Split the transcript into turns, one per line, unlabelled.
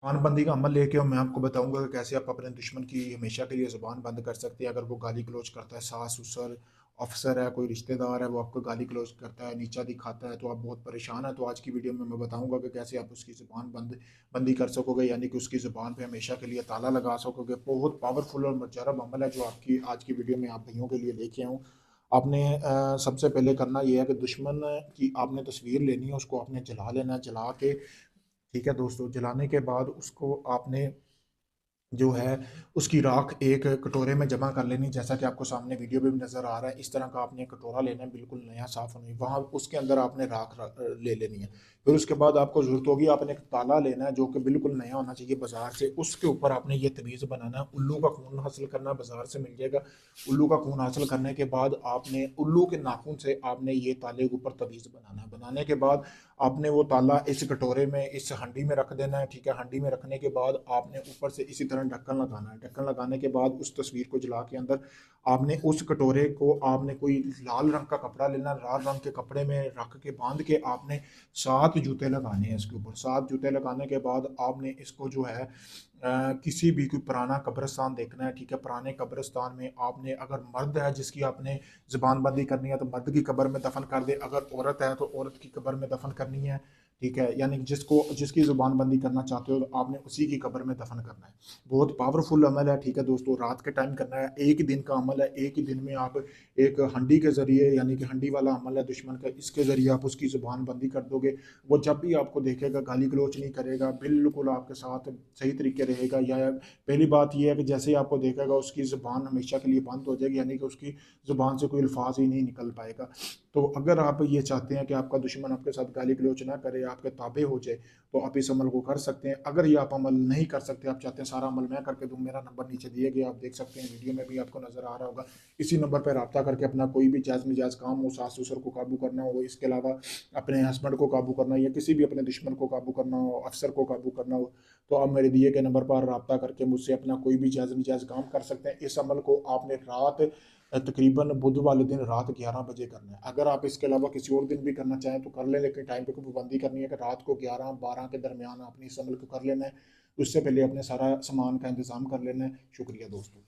ज़ुबानबंदी का अमल लेके और मैं आपको बताऊँगा कि कैसे आप अपने दुश्मन की हमेशा के लिए ज़ुबान बंद कर सकते हैं। अगर वो गाली-गलौच करता है, सास-ससुर, अफ़सर है, कोई रिश्तेदार है, वो आपको गाली-गलौच करता है, नीचा दिखाता है, तो आप बहुत परेशान हैं। तो आज की वीडियो में मैं बताऊँगा कि कैसे आप उसकी ज़ुबान बंदी कर सकोगे, यानी कि उसकी ज़ुबान पे हमेशा के लिए ताला लगा सकोगे। बहुत पावरफुल और मुजर्रब अमल है जो आपकी आज की वीडियो में आप भाइयों के लिए लेके आया हूँ। आपने सबसे पहले करना ये है कि दुश्मन की आपने तस्वीर लेनी है, उसको आपने जला लेना है। जला के ठीक है दोस्तों, जलाने के बाद उसको आपने जो है उसकी राख एक कटोरे में जमा कर लेनी, जैसा कि आपको सामने वीडियो में भी नज़र आ रहा है। इस तरह का आपने कटोरा लेना है, बिल्कुल नया साफ़ होना है, वहाँ उसके अंदर आपने राख ले लेनी है। फिर उसके बाद आपको ज़रूरत होगी, आपने एक ताला लेना है जो कि बिल्कुल नया होना चाहिए बाज़ार से। उसके ऊपर आपने ये तवीज़ बनाना है, उल्लू का खून हासिल करना, बाज़ार से मिल जाएगा। उल्लू का खून हासिल करने के बाद आपने उल्लू के नाखून से आपने ये ताले के ऊपर तवीज़ बनाना है। बनाने के बाद आपने वो ताला इस कटोरे में, इस हंडी में रख देना है, ठीक है। हंडी में रखने के बाद आपने ऊपर से इसी तरह ढक्कन लगाना है। ढक्कन लगाने के बाद उस तस्वीर को जला के अंदर आपने उस कटोरे को आपने कोई लाल रंग का कपड़ा लेना, लाल रंग के कपड़े में रख के बांध के आपने 7 जूते लगाने हैं इसके ऊपर। 7 जूते लगाने के बाद आपने इसको जो है किसी भी कोई पुराना कब्रिस्तान देखना है, ठीक है। पुराने कब्रिस्तान में आपने, अगर मर्द है जिसकी आपने ज़ुबानबंदी करनी है तो मर्द की कब्र में दफन कर दे, अगर औरत है तो औरत की कब्र में दफन करनी है, ठीक है। यानी जिसको जिसकी ज़ुबानबंदी करना चाहते हो तो आपने उसी की कब्र में दफन करना है। बहुत पावरफुल अमल है, ठीक है दोस्तों। रात के टाइम करना है, एक ही दिन का अमल है। एक ही दिन में आप एक हंडी के ज़रिए, यानी कि हंडी वाला अमल है दुश्मन का, इसके ज़रिए आप उसकी ज़ुबानबंदी कर दोगे। वो जब भी आपको देखेगा गाली गलौच नहीं करेगा, बिल्कुल आपके साथ सही तरीके रहेगा। या पहली बात ये है कि जैसे ही आपको देखेगा उसकी ज़ुबान हमेशा के लिए बंद हो जाएगी, यानी कि उसकी ज़ुबान से कोई अल्फाज ही नहीं निकल पाएगा। तो अगर आप ये चाहते हैं कि आपका दुश्मन आपके साथ गाली गलौच ना करे, आपके ताबे हो जाए, तो आप इस अमल को कर सकते हैं। अगर ये आप अमल नहीं कर सकते, आप चाहते हैं सारा अमल मैं करके दूं, मेरा नंबर नीचे दिए गए, आप देख सकते हैं, वीडियो में भी आपको नजर आ रहा होगा। इसी नंबर पर रब्ता करके अपना कोई भी जायज़ नाजायज़ काम हो, सास ससुर को काबू करना हो, इसके अलावा अपने हस्बैंड को काबू करना हो, या किसी भी अपने दुश्मन को काबू करना हो, अफसर को काबू करना हो, तो आप मेरे दिए गए नंबर पर रब्ता करके मुझसे अपना कोई भी जायज़ नाजायज़ काम कर सकते हैं। इस अमल को आपने रात तकरीबन बुध वाले दिन रात 11 बजे करना है। अगर आप इसके अलावा किसी और दिन भी करना चाहें तो कर लें, लेकिन टाइम पे कोई पाबंदी करनी है कि रात को 11-12 के दरमियान आपने इस अमल को कर लेना है। उससे पहले अपने सारा सामान का इंतजाम कर लेना है। शुक्रिया दोस्तों।